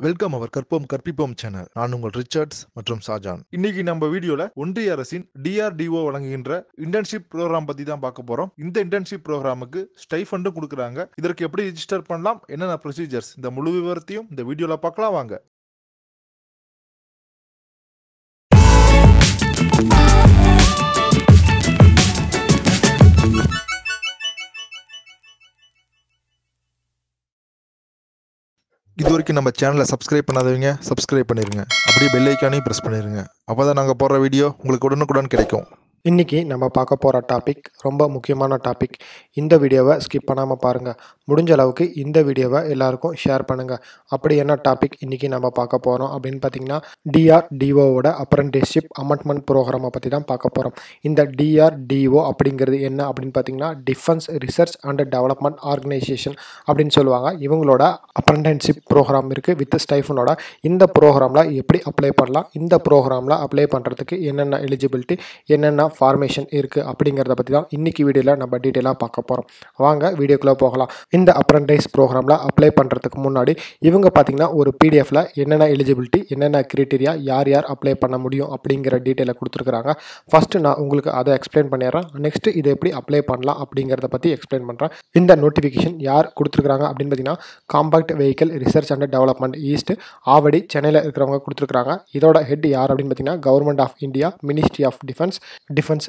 Welcome அவர் கற்போம் கற்பிப்போம் channel. நான் உங்கள் ரிச்சர்ட்ஸ் மற்றும் ஷாஜான். இன்னைக்கு நம்ம வீடியோல ஒன்றிய அரசின் DRDO வழங்குகின்ற இன்டர்ன்ஷிப் ப்ரோக்ராம் பத்தி தான் பார்க்க போறோம். இந்த இன்டர்ன்ஷிப் ப்ரோக்ராமுக்கு ஸ்டைஃபண்டும் கொடுக்குறாங்க. இதற்கு எப்படி ரெஜிஸ்டர் பண்ணலாம், என்னென்ன ப்ரொசீஜர்ஸ், இந்த முழு விவரத்தையும் இந்த வீடியோல பார்க்கலாம் வாங்க. இது வரைக்கும் நம்ம சேனலை சப்ஸ்கிரைப் பண்ணாதவங்க சப்ஸ்கிரைப் பண்ணிருங்க. அப்படியே பெல் ஐக்கானையும் ப்ரெஸ் பண்ணிருங்க. அப்பதான் நாங்கள் போடுற வீடியோ உங்களுக்கு உடனுக்குடன் கிடைக்கும். இன்றைக்கி நம்ம பார்க்க போகிற டாபிக் ரொம்ப முக்கியமான டாபிக். இந்த வீடியோவை ஸ்கிப் பண்ணாமல் பாருங்கள். முடிஞ்ச அளவுக்கு இந்த வீடியோவை எல்லாருக்கும் ஷேர் பண்ணுங்கள். அப்படி என்ன டாபிக் இன்றைக்கி நம்ம பார்க்க போகிறோம் அப்படின்னு பார்த்தீங்கன்னா, DRDOவோட அப்ரெண்டிஸ்ஷிப் அமெண்ட்மெண்ட் ப்ரோக்ராமை பற்றி தான் பார்க்க போகிறோம். இந்த DRDO அப்படிங்கிறது என்ன அப்படின்னு பார்த்தீங்கன்னா, defence research and development organisation அப்படின்னு சொல்லுவாங்க. இவங்களோட அப்ரெண்டிஸ்ஷிப் ப்ரோக்ராம் இருக்குது வித் ஸ்டைஃபனோட. இந்த ப்ரோக்ராமில் எப்படி அப்ளை பண்ணலாம், இந்த ப்ரோக்ராமில் அப்ளை பண்ணுறதுக்கு என்னென்ன எலிஜிபிலிட்டி, என்னென்ன ஃபார்மேஷன் இருக்குது அப்படிங்கிறத பற்றி தான் இன்றைக்கி வீடியோவில் நம்ம டீட்டெயிலாக பார்க்க போகிறோம். வாங்க வீடியோக்குள்ளே போகலாம். இந்த அப்ரெண்டிஸ் ப்ரோக்ராமில் அப்ளை பண்ணுறதுக்கு முன்னாடி இவங்க பார்த்திங்கன்னா ஒரு பிடிஎஃபில் என்னென்ன எலிஜிபிலிட்டி, என்னென்ன க்ரைட்டீரியா, யார் யார் அப்ளை பண்ண முடியும் அப்படிங்கிற டீட்டெயிலை கொடுத்துருக்குறாங்க. ஃபஸ்ட்டு நான் உங்களுக்கு அதை எக்ஸ்பிளைன் பண்ணிடுறேன். நெக்ஸ்ட்டு இதை எப்படி அப்ளை பண்ணலாம் அப்படிங்கிறத பற்றி எக்ஸ்பிளைன் பண்ணுறேன். இந்த நோட்டிஃபிகேஷன் யார் கொடுத்துருக்குறாங்க அப்படின்னு பார்த்தீங்கன்னா, compact vehicle research and development east Avadi சென்னையில் இருக்கிறவங்க கொடுத்துருக்குறாங்க. இதோட ஹெட் யார் அப்படின்னு பார்த்தீங்கன்னா, government of India, ministry of defence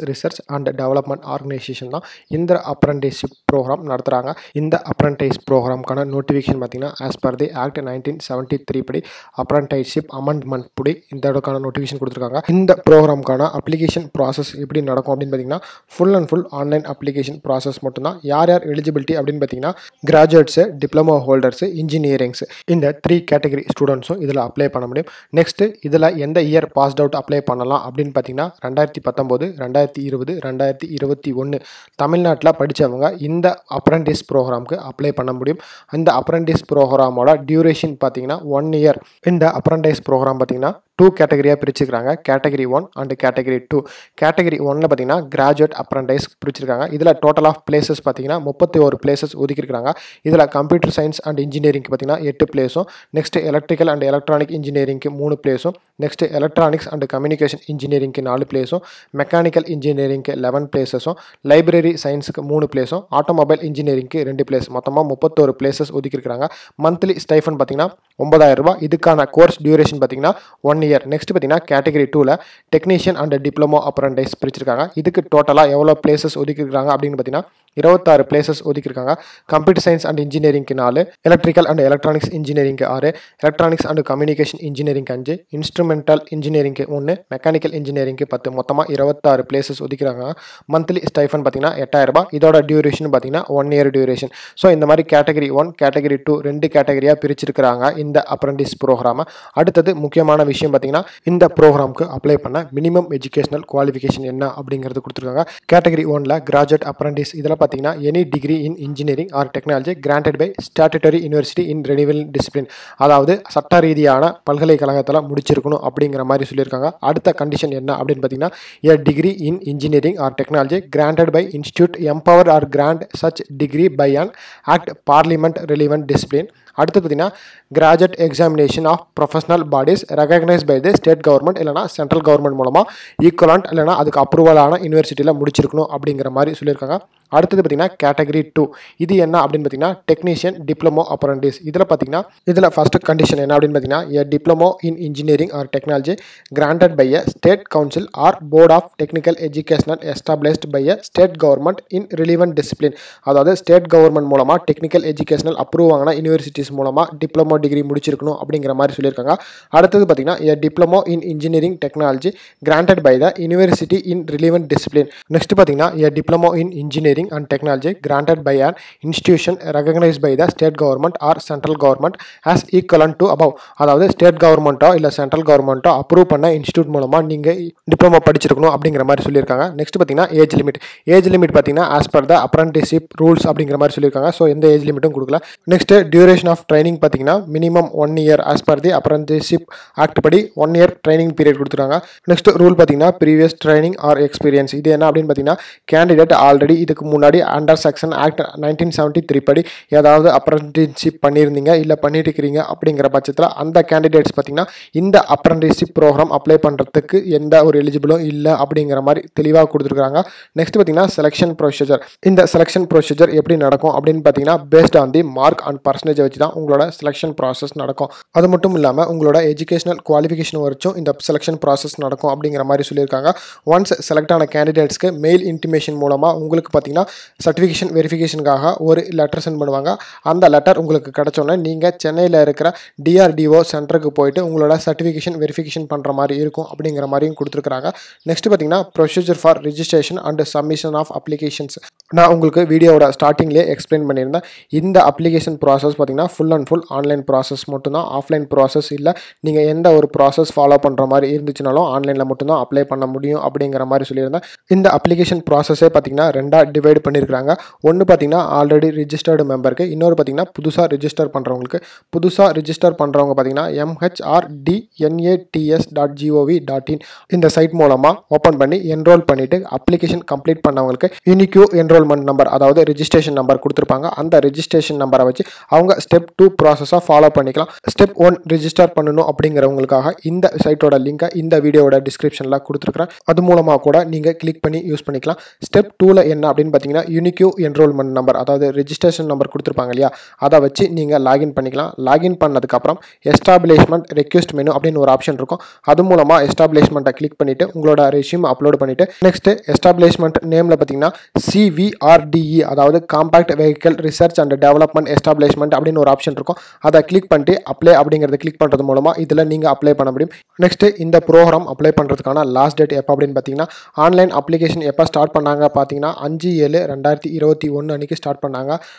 research and development organisation தான் இந்த அப்ரெண்டிஸ்ஷிப் ப்ரோக்ராம் நடத்துகிறாங்க. இந்த அப்ரெண்டிஸ் ப்ரோக்ராம்க்கான நோட்டிஃபிகேஷன் பார்த்தீங்கன்னா, ஆஸ் பர் தி ஆக்ட் 1973 படி அப்ரெண்டிஸ்ஷிப் அமெண்ட்மெண்ட் படி இந்த இடத்துக்கான நோட்டிஃபிகேஷன் கொடுத்துருக்காங்க. இந்த ப்ரோக்ராம்க்கான அப்ளிகேஷன் ப்ராசஸ் எப்படி நடக்கும் அப்படின்னு பார்த்தீங்கன்னா, full and full online application process மட்டும்தான். யார் யார் எலிஜிபிலிட்டி அப்படின்னு பார்த்தீங்கன்னா, கிராஜுவேட்ஸு, டிப்ளமோ ஹோல்டர்ஸு, இன்ஜினியரிங்ஸு, இந்த 3 கேட்டகரி ஸ்டூடெண்ட்ஸும் இதில் அப்ளை பண்ண முடியும். நெக்ஸ்ட்டு இதில் எந்த இயர் பாஸ்ட் அவுட் அப்ளை பண்ணலாம் அப்படின்னு பார்த்தீங்கன்னா, 2019, 2020, 2021 தமிழ்நாட்டில் படித்தவங்க இந்த அப்ரெண்டிஸ் ப்ரோக்ராமுக்கு அப்ளை பண்ண முடியும். இந்த அப்ரெண்டிஸ் ப்ரோக்ராமோட டியூரேஷன் பார்த்தீங்கன்னா 1 இயர். இந்த அப்ரெண்டிஸ் ப்ரோக்ராம் பார்த்தீங்கன்னா 2 கேட்டகரியாக பிரிச்சுக்கிறாங்க. Category 1 and category 2. கேட்டகரி 1ல் பார்த்தீங்கன்னா கிராஜுவேட் அப்ரெண்டிஸ் பிரிச்சிருக்காங்க. இதில் டோட்டல் ஆஃப் பிளேசஸ் பார்த்தீங்கன்னா 31 பிளேசஸ் ஒதுக்கியிருக்காங்க. இதில் கம்ப்யூட்டர் சயின்ஸ் அண்ட் இன்ஜினியரிங்க்கு பார்த்தீங்கன்னா 8 பிளேஸும், நெக்ஸ்ட் எலக்ட்ரிக்கல் அண்ட் எலக்ட்ரானிக் இன்ஜினியரிங்க்கு 3 பிளேஸும், நெக்ஸ்ட் எலக்ட்ரானிக்ஸ் அண்ட் கம்யூனிகேஷன் இன்ஜினியரிங்க்கு 4 பிளேஸும், மெக்கானிக்கல் இன்ஜினியரிங்க்கு 11 பிளேஸஸும், லைப்ரரி சயின்ஸுக்கு 3 பிளேஸும், ஆட்டோமொபைல் இன்ஜினியரிங்க்கு 2 பிளேஸ், மொத்தமாக 31 பிளேசஸ் ஒதுக்கியிருக்காங்க. மந்த்லி ஸ்டைஃபன் பார்த்தீங்கன்னா 9,000 ரூபாய். இதுக்கான கோர்ஸ் டியூரேஷன் பார்த்தீங்கன்னா 1 இயர். நெக்ஸ்ட் பார்த்தீங்கன்னா கேட்டகரி 2ல் டெக்னீஷியன் அண்ட் டிப்ளமோ அப்ரெண்டிஸ் பிரிச்சிருக்காங்க. இதுக்கு டோட்டலாக எவ்வளோ பிளேசஸ் ஒதுக்கியிருக்காங்க அப்படின்னு பார்த்தீங்கன்னா 26 பிளேசஸ் ஒதுக்கியிருக்காங்க. கம்ப்யூட்டர் சயின்ஸ் அண்ட் இன்ஜினியரிங்க்கு 4, எலக்ட்ரிக்கல் அண்ட் எலக்ட்ரானிக்ஸ் இன்ஜினியரிங்க்கு 6, எலக்ட்ரானிக்ஸ் அண்ட் கம்யூனிகேஷன் இன்ஜினியரிங்க்கு 5, இன்ஸ்ட்ருமெண்டல் இன்ஜினியரிங்க்கு 1, மெக்கானிக்கல் இன்ஜினியரிங்க்கு 10, மொத்தமாக 26 பிளேசஸ் ஒதுக்கிறாங்க. மந்த்லி ஸ்டைஃபன் பார்த்தீங்கன்னா 8,000 ரூபாய். இதோட டியூரேஷன் பார்த்தீங்கன்னா 1 இயர் டியூரேஷன். ஸோ இந்த மாதிரி கேட்டகரி 1, கேட்டகரி 2 2 கேட்டகரியாக பிரிச்சிருக்கிறாங்க இந்த அப்ரெண்டிஸ் ப்ரோக்ராமை. அடுத்தது முக்கியமான விஷயம் பார்த்தீங்கன்னா, இந்த ப்ரோக்ராமுக்கு அப்ளை பண்ண மினிமம் எஜுகேஷனல் குவாலிஃபிகேஷன் என்ன அப்படிங்கிறது கொடுத்துருக்காங்க. கேட்டகரி 1ல் கிராஜுவேட் அப்ரெண்டிஸ், இதில் பார்த்தீங்கன்னா any degree in engineering or technology granted by statutory university in relevant discipline, அதாவது சட்ட ரீதியான பல்கலைக்கழகத்தில் முடிச்சிருக்கணும் அப்படிங்கிற மாதிரி சொல்லியிருக்காங்க. அடுத்த கண்டிஷன் என்ன அப்படின்னு பார்த்தீங்கன்னா, a degree in engineering or technology granted by institute empowered or grant such degree by an act parliament relevant discipline. அடுத்து பார்த்தீங்கன்னா, graduate examination of professional bodies recognised by the state government இல்லைனா central government மூலமாக equivalent இல்லைனா அதுக்கு அப்ரூவலான யூனிவர்சிட்டியில் முடிச்சிருக்கணும் அப்படிங்கிற மாதிரி சொல்லியிருக்காங்க. அடுத்தது பார்த்தீங்கன்னா கேட்டகரி 2. இது என்ன அப்படின்னு பார்த்தீங்கன்னா, டெக்னீஷியன் டிப்ளமோ அப்ரெண்டிஸ். இதில் பார்த்தீங்கன்னா இதில் ஃபஸ்ட்டு கண்டிஷன் என்ன அப்படின்னு பார்த்தீங்கன்னா, a diploma in engineering or technology granted by a state council or board of technical educational established by a state government in relevant discipline, அதாவது ஸ்டேட் கவர்மெண்ட் மூலமாக technical educational approve வாங்கின universities மூலமாக diploma degree முடிச்சிருக்கணும் அப்படிங்கிற மாதிரி சொல்லியிருக்காங்க. அடுத்தது பார்த்தீங்கன்னா, a diploma in engineering technology granted by the university in relevant discipline. Next பார்த்தீங்கன்னா, a diploma in engineering and technology granted by an institution recognized by the state government or central government as equivalent to above, அதாவது state கவர்மெண்ட்டோ இல்லை central கவர்மெண்ட்டோ approve பண்ண institute மூலமாக நீங்கள் diploma படிச்சிருக்கணும் அப்படிங்கிற மாதிரி சொல்லியிருக்காங்க. நெக்ஸ்ட் பார்த்தீங்கன்னா ஏஜ் லிமிட். ஏஜ் லிமிட் பார்த்தீங்கன்னா as per the apprenticeship rules அப்படிங்கிற மாதிரி சொல்லியிருக்காங்க. ஸோ எந்த ஏஜ் லிமிட்டும் கொடுக்கல. நெக்ஸ்ட் டியூரேஷன் ஆஃப் ட்ரைனிங் பார்த்தீங்கன்னா மினிமம் 1 இயர் ஆஸ் பர் தி அப்ரெண்டிஸ்ஷிப் ஆக்ட் படி 1 இயர் ட்ரைனிங் பீரியட் கொடுத்துருக்காங்க. நெக்ஸ்ட் ரூல் பார்த்தீங்கன்னா ப்ரீவியஸ் ட்ரைனிங் ஆர் எக்ஸ்பீரியன்ஸ். இது என்ன அப்படின்னு பார்த்தீங்கன்னா, கேண்டிடேட் ஆல்ரெடி இதுக்கு முன்னாடி அண்டர் செக்ஷன் ஆக்ட் 1973 படி ஏதாவது அப்ரெண்டிஸ்ஷிப் பண்ணியிருந்தீங்க இல்லை பண்ணிட்டு இருக்கிறீங்க அப்படிங்கிற பட்சத்தில் அந்த கேண்டிடேட்ஸ் பார்த்தீங்கன்னா இந்த அப்ரெண்டிஸ்ஷிப் ப்ரோக்ராம் அப்ளை பண்ணுறதுக்கு எந்த ஒரு எலிஜிபிளும் இல்லை அப்படிங்கிற மாதிரி தெளிவாக கொடுத்துருக்காங்க. நெக்ஸ்ட் பார்த்தீங்கன்னா செலெக்ஷன் ப்ரொசீஜர். இந்த செலெக்ஷன் ப்ரொசீஜர் எப்படி நடக்கும் அப்படின்னு பார்த்தீங்கன்னா based on the mark and percentage வச்சு தான் உங்களோட செலெக்ஷன் ப்ராசஸ் நடக்கும். அது மட்டும் இல்லாமல் உங்களோட எஜுகேஷனல் குவாலிஃபிகேஷன் வரைக்கும் இந்த செலெக்ஷன் ப்ராசஸ் நடக்கும் அப்படிங்கிற மாதிரி சொல்லியிருக்காங்க. ஒன்ஸ் செலக்ட் ஆன கேண்டிடேட்ஸ்க்கு மெயில் இன்டிமேஷன் மூலமாக உங்களுக்கு பார்த்தீங்கன்னா சர்டிஃபிகேஷன் வெரிஃபிகேஷனுக்காக ஒரு லெட்டர் சென்ட் பண்ணுவாங்க. அந்த லெட்டர் உங்களுக்கு கிடைச்சோன்னே நீங்கள் சென்னையில் இருக்கிற DRDO சென்டருக்கு போயிட்டு உங்களோட சர்டிஃபிகேஷன் வெரிஃபிகேஷன் பண்ணுற மாதிரி இருக்கும் அப்படிங்கிற மாதிரியும் கொடுத்துருக்காங்க. நெக்ஸ்ட் பார்த்தீங்கன்னா procedure for registration and submission of applications. நான் உங்களுக்கு வீடியோவோட ஸ்டார்டிங்லேயே எக்ஸ்பிளைன் பண்ணியிருந்தேன். இந்த அப்ளிகேஷன் ப்ராசஸ் பார்த்தீங்கன்னா full and full online process மட்டும்தான், ஆஃப்லைன் ப்ராசஸ் இல்லை. நீங்கள் எந்த ஒரு ப்ராசஸ் ஃபாலோ பண்ணுற மாதிரி இருந்துச்சுனாலும் ஆன்லைனில் மட்டும்தான் அப்ளை பண்ண முடியும் அப்படிங்கிற மாதிரி சொல்லியிருந்தேன். இந்த அப்ளிகேஷன் ப்ராசஸே பார்த்தீங்கன்னா ரெண்டாக டிவைட் பண்ணியிருக்காங்க. ஒன்று பார்த்தீங்கன்னா ஆல்ரெடி ரிஜிஸ்டர்டு மெம்பருக்கு, இன்னொரு பார்த்தீங்கன்னா புதுசாக ரிஜிஸ்டர் பண்ணுறவங்களுக்கு. புதுசாக ரிஜிஸ்டர் பண்ணுறவங்க பார்த்தீங்கன்னா mhrDnats.gov.in இந்த சைட் மூலமாக ஓப்பன் பண்ணி என்ரோல் பண்ணிவிட்டு அப்ளிகேஷன் கம்ப்ளீட் பண்ணவங்களுக்கு யூனிக்யூ என்ரோல்மெண்ட் நம்பர் அதாவது ரிஜிஸ்ட்ரேஷன் நம்பர் கொடுத்துருப்பாங்க. அந்த ரிஜிஸ்ட்ரேஷன் நம்பரை வச்சு அவங்க ஸ்டெப் 2 ப்ராசஸாக ஃபாலோ பண்ணிக்கலாம். ஸ்டெப் 1 ரிஜிஸ்டர் பண்ணணும் அப்படிங்கிறவங்களுக்காக இந்த சைட்டோட லிங்கை இந்த வீடியோவோட டிஸ்கிரிப்ஷனில் கொடுத்துருக்குறேன். அது மூலமாக கூட நீங்கள் கிளிக் பண்ணி யூஸ் பண்ணிக்கலாம். ஸ்டெப் 2ல் என்ன அப்படின்னு பார்த்தீங்கன்னா யூனிக்யூ என்ரோல்மெண்ட் நம்பர் அதாவது ரிஜிஸ்ட்ரேஷன் நம்பர் கொடுத்துருப்பாங்க இல்லையா, அதை வச்சு நீங்கள் லாகின் பண்ணிக்கலாம். லாகின் பண்ணதுக்கப்புறம் எஸ்டாப்ளிஷ்மெண்ட் ரெக்வெஸ்ட் மெனு அப்படின்னு ஒரு ஆப்ஷன் இருக்கும். அது மூலமாக எஸ்டாப்ளிஷ்மெண்ட்டை கிளிக் பண்ணிவிட்டு உங்களோட ரெஸ்யூம் அப்லோட் பண்ணிவிட்டு நெக்ஸ்ட்டு எஸ்டாப்ளிஷ்மெண்ட் நேமில் பார்த்தீங்கன்னா CVRDE அதாவது compact vehicle research and development establishment அப்படின்னு ஒரு ஆப்ஷன் இருக்கும். அதை கிளிக் பண்ணிட்டு அப்ளை அப்படிங்கிறத கிளிக் பண்ணுறது மூலமாக இதில் நீங்கள் அப்ளை பண்ண முடியும். நெக்ஸ்ட்டு இந்த ப்ரோக்ராம் அப்ளை பண்ணுறதுக்கான லாஸ்ட் டேட் எப்போ அப்படின்னு பார்த்தீங்கன்னா ஆன்லைன் அப்ளிகேஷன் எப்போ ஸ்டார்ட் பண்ணாங்க பார்த்தீங்கன்னா 5/7/2021 அன்றைக்கி ஸ்டார்ட் பண்ணாங்க.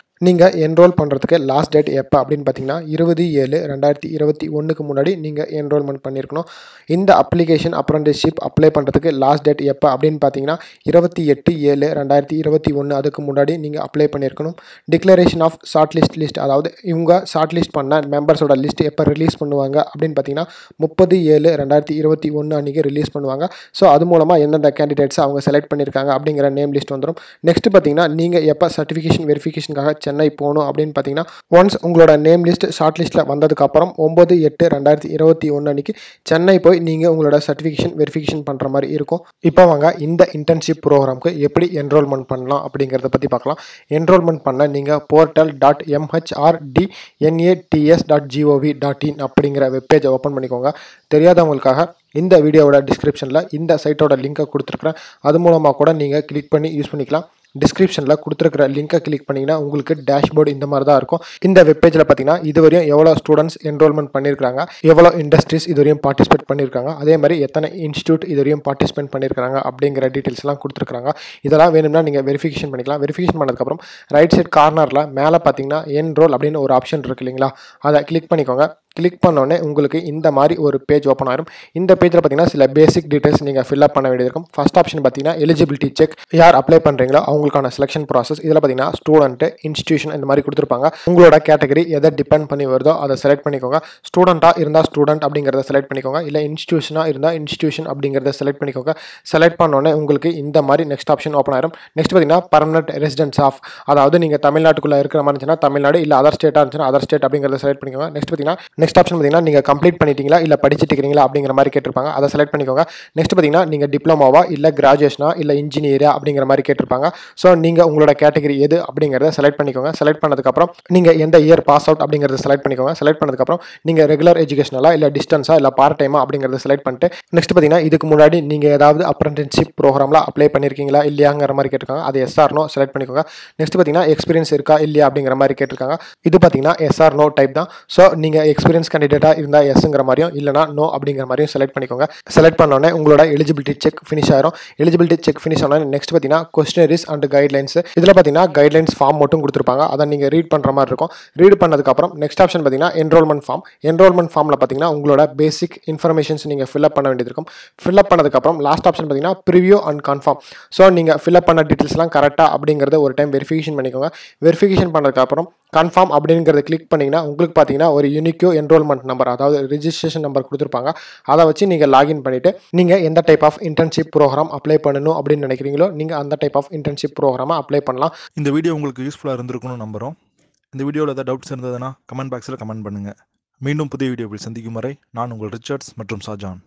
நீங்கள் என்ரோல் பண்ணுறதுக்கு லாஸ்ட் டேட் எப்போ அப்படின்னு பார்த்தீங்கன்னா 20/7/2021 முன்னாடி நீங்கள் என்ரோல்மெண்ட் பண்ணியிருக்கணும். இந்த அப்ளிகேஷன் அப்ரெண்டிஸ்ஷிப் அப்ளை பண்ணுறதுக்கு லாஸ்ட் டேட் எப்போ அப்படின்னு பார்த்தீங்கன்னா 28/7/2021 அதுக்கு முன்னாடி நீங்கள் அப்ளை பண்ணியிருக்கணும். டிக்ளரேஷன் ஆஃப் ஷார்ட் லிஸ்ட் அதாவது இவங்க ஷார்ட் லிஸ்ட் பண்ண மெம்பர்ஸோட லிஸ்ட் எப்போ ரிலீஸ் பண்ணுவாங்க அப்படின்னு பார்த்தீங்கன்னா 30/7/2021 அன்றைக்கி ரிலீஸ் பண்ணுவாங்க. ஸோ அது மூலமாக எந்தெந்த கேண்டிடேட்ஸ் அவங்க செலக்ட் பண்ணியிருக்காங்க அப்படிங்கிற நேம் லிஸ்ட் வந்துடும். நெக்ஸ்ட் பார்த்தீங்கன்னா நீங்கள் எப்போ சர்டிஃபிகேஷன் வெரிஃபிகேஷனுக்காக சென்னை போகணும் அப்படின்னு பார்த்தீங்கன்னா ஒன்ஸ் உங்களோட நேம் லிஸ்ட் ஷார்ட் லிஸ்ட்டில் வந்ததுக்கப்புறம் 9/8/2021 அன்றைக்கி சென்னை போய் நீங்கள் உங்களோட சர்டிஃபிகேஷன் வெரிஃபிகேஷன் பண்ணுற மாதிரி இருக்கும். இப்போ வாங்க இந்த இன்டர்ன்ஷிப் ப்ரோக்ராமுக்கு எப்படி என்ரோல்மெண்ட் பண்ணலாம் அப்படிங்கிறத பற்றி பார்க்கலாம். என்ரோல்மெண்ட் பண்ண நீங்கள் portal.mhrDnats.gov.in அப்படிங்கிற வெப்பேஜை ஓப்பன் பண்ணிக்கோங்க. தெரியாதவங்களுக்காக இந்த வீடியோவோட டிஸ்கிரிப்ஷனில் இந்த சைட்டோட லிங்கை கொடுத்துருக்குறேன். அது மூலமாக கூட நீங்கள் கிளிக் பண்ணி யூஸ் பண்ணிக்கலாம். டிஸ்கிரிப்ஷனில் கொடுத்துருக்கிற லிங்கை கிளிக் பண்ணிங்கன்னா உங்களுக்கு டேஷ்போர்டு இந்த மாதிரி தான் இருக்கும். இந்த வெப்பேஜில் பார்த்தீங்கன்னா இதுவரையும் எவ்வளோ ஸ்டூடெண்ட்ஸ் என்ரோல்மெண்ட் பண்ணியிருக்காங்க, எவ்வளோ இண்டஸ்ட்ரீஸ் இதுவரையும் பார்ட்டிசிபேட் பண்ணியிருக்காங்க, அதே மாதிரி எத்தனை இன்ஸ்டியூட் இதுவரையும் பார்ட்டிசிபேட் பண்ணியிருக்காங்க அப்படிங்கிற டீட்டெயில்ஸ்லாம் கொடுத்துருக்காங்க. இதெல்லாம் வேணும்னா நீங்கள் வெரிஃபிகேஷன் பண்ணிக்கலாம். வெரிஃபிகேஷன் பண்ணதுக்கப்புறம் ரைட் சைட் கார்னரில் மேலே பார்த்தீங்கன்னா என்ரோல் அப்படின்னு ஒரு ஆப்ஷன் இருக்குது இல்லைங்களா, அதை கிளிக் பண்ணிக்கோங்க. கிளிக் பண்ணோடனே உங்களுக்கு இந்த மாதிரி ஒரு பேஜ் ஓப்பன் ஆகிடும். இந்த பேஜில் பார்த்தீங்கன்னா சில பேசிக் டீட்டெயில்ஸ் நீங்கள் ஃபில்அப் பண்ண வேண்டியது இருக்கும். ஃபர்ஸ்ட் ஆப்ஷன் பார்த்தீங்கன்னா எலிஜிபிலிட்டி செக், யார் அப்ளை பண்ணுறீங்களோ அவங்களுக்கான செலெக்ஷன் ப்ராசஸ். இதில் பார்த்தீங்கன்னா ஸ்டூடெண்ட்டு, இன்ஸ்டியூஷன் இந்த மாதிரி கொடுத்துருப்பாங்க. உங்களோட கேட்டகரி எதை டிபெண்ட் பண்ணி வருதோ அதை செலக்ட் பண்ணிக்கோங்க. ஸ்டூடெண்ட்டாக இருந்தால் ஸ்டூடெண்ட் அப்படிங்கிறத செலக்ட் பண்ணிக்கோங்க, இல்லை இன்ஸ்டியூஷனாக இருந்தால் இன்ஸ்டியூஷன் அப்படிங்கிறத செலக்ட் பண்ணிக்கோங்க. செலக்ட் பண்ணோடனே உங்களுக்கு இந்த மாதிரி நெக்ஸ்ட் ஆப்ஷன் ஓப்பன் ஆகிடும். நெக்ஸ்ட் பார்த்தீங்கன்னா பர்மனெண்ட் ரெசிடென்ஸ் ஆஃப், அதாவது நீங்கள் தமிழ்நாட்டுக்குள்ளே இருக்கிற மாதிரி இருந்துச்சுன்னா தமிழ்நாடு, இல்லை அதர் ஸ்டேட்டாக இருந்துச்சுன்னா அதர் ஸ்டேட் அப்படிங்கிறத செலக்ட் பண்ணிக்கோங்க. நெக்ஸ்ட் பார்த்தீங்கன்னா நெக்ஸ்ட் ஆப்ஷன் பார்த்தீங்கன்னா நீங்கள் கம்ப்ளீட் பண்ணிட்டீங்களா இல்லை படிச்சுட்டு இருக்கிறீங்களா அப்படிங்கிற மாதிரி கேட்டிருப்பாங்க, அதை செலக்ட் பண்ணிக்கோங்க. நெக்ஸ்ட் பார்த்தீங்கன்னா நீங்கள் டிப்ளமோவா இல்லை கிராஜுவேஷனா இல்லை இன்ஜினியரா அப்படிங்கிற மாதிரி கேட்டிருப்பாங்க. ஸோ நீங்கள் உங்களோட கேட்டகரி எது அப்படிங்கிறத செலக்ட் பண்ணிக்கோங்க. செலக்ட் பண்ணதுக்கப்புறம் நீங்கள் எந்த இயர் பாஸ் அவுட் அப்படிங்கிறத செலக்ட் பண்ணிக்கோங்க. செலக்ட் பண்ணதுக்கப்புறம் நீங்கள் ரெகுலர் எஜுகேஷனலா இல்லை டிஸ்டன்ஸா இல்லை பார்ட் டைமா அப்படிங்கிறத செலக்ட் பண்ணிட்டு நெக்ஸ்ட் பார்த்தீங்கன்னா இதுக்கு முன்னாடி நீங்கள் ஏதாவது அப்ரெண்டிஸ்ஷிப் ப்ரோக்ராமில் அப்ளை பண்ணியிருக்கீங்களா இல்லையாங்கிற மாதிரி கேட்டிருக்காங்க, அது எஸ்ஆர்னோ செலக்ட் பண்ணிக்கோங்க. நெக்ஸ்ட் பார்த்தீங்கன்னா எக்ஸ்பீரியன்ஸ் இருக்கா இல்லையா அப்படிங்கிற மாதிரி கேட்டிருக்காங்க. இது பார்த்தீங்கன்னா எஸ்ஆர்னோ டைப் தான். ஸோ நீங்கள் எக்ஸ்பீரியன்ஸ் கேண்டிடேட்டாக இருந்தால் எஸ்ங்கிற மாதிரியும் இல்லைனா நோ அப்படிங்கிற மாதிரியும் செலக்ட் பண்ணிக்கோங்க. செலக்ட் பண்ணோடனே உங்களோட எலிஜிபிலிட்டி செக் ஃபினிஷ் ஆயிரும். எலிஜிபிலிட்டி செக் ஃபினிஷ் ஆனோடனே நெக்ஸ்ட் பார்த்தீங்கன்னா கொஸ்டினரிஸ் அண்ட் கைட்லைன்ஸ். இதில் பார்த்தீங்கன்னா கைட்லைன்ஸ் ஃபார்ம் மட்டும் கொடுத்துருப்பாங்க, அதை நீங்கள் ரீட் பண்ணுற மாதிரி இருக்கும். ரீட் பண்ணதுக்கப்புறம் நெக்ஸ்ட் ஆப்ஷன் பார்த்தீங்கன்னா என்ரோல்மெண்ட் ஃபார்ம். என்ரோல்மெண்ட் ஃபார்மில் பார்த்தீங்கன்னா உங்களோட பேசிக் இன்ஃபர்மேஷன்ஸ் நீங்கள் ஃபில்அப் பண்ண வேண்டியது இருக்கும். ஃபில்அப் பண்ணதுக்கப்புறம் லாஸ்ட் ஆப்ஷன் பார்த்தீங்கன்னா ப்ரிவியூ அண்ட் கன்ஃபார்ம். ஸோ நீங்கள் ஃபில்அப் பண்ண டீட்டெயில்ஸ்லாம் கரெக்டாக அப்படிங்கிறத ஒரு டைம் வெரிஃபிகேஷன் பண்ணிக்கோங்க. வெரிஃபிகேஷன் பண்ணதுக்கப்புறம் கன்ஃபார்ம் அப்படிங்கிறத கிளிக் பண்ணிங்கன்னா உங்களுக்கு பார்த்தீங்கன்னா ஒரு யூனிக்யூ என்ரோல்மெண்ட் நம்பர் அதாவது ரிஜிஸ்ட்ரேஷன் நம்பர் கொடுத்துருப்பாங்க. அதை வச்சு நீங்கள் லாகின் பண்ணிவிட்டு நீங்கள் எந்த type of internship programme apply பண்ணணும் அப்படின்னு நினைக்கிறீங்களோ நீங்கள் அந்த டைப் ஆஃப் இன்டர்ன்ஷிப் ப்ரோக்ராமை அப்ளை பண்ணலாம். இந்த வீடியோ உங்களுக்கு யூஸ்ஃபுல்லாக இருந்திருக்கும்னு நம்புகிறோம். இந்த வீடியோவில் ஏதாவது டவுட்ஸ் இருந்ததுன்னா கமெண்ட் பாக்ஸில் கமெண்ட் பண்ணுங்கள். மீண்டும் புதிய வீடியோவில் சந்திக்கும் வரை நான் உங்கள் ரிச்சர்ட்ஸ் மற்றும் ஷாஜான்.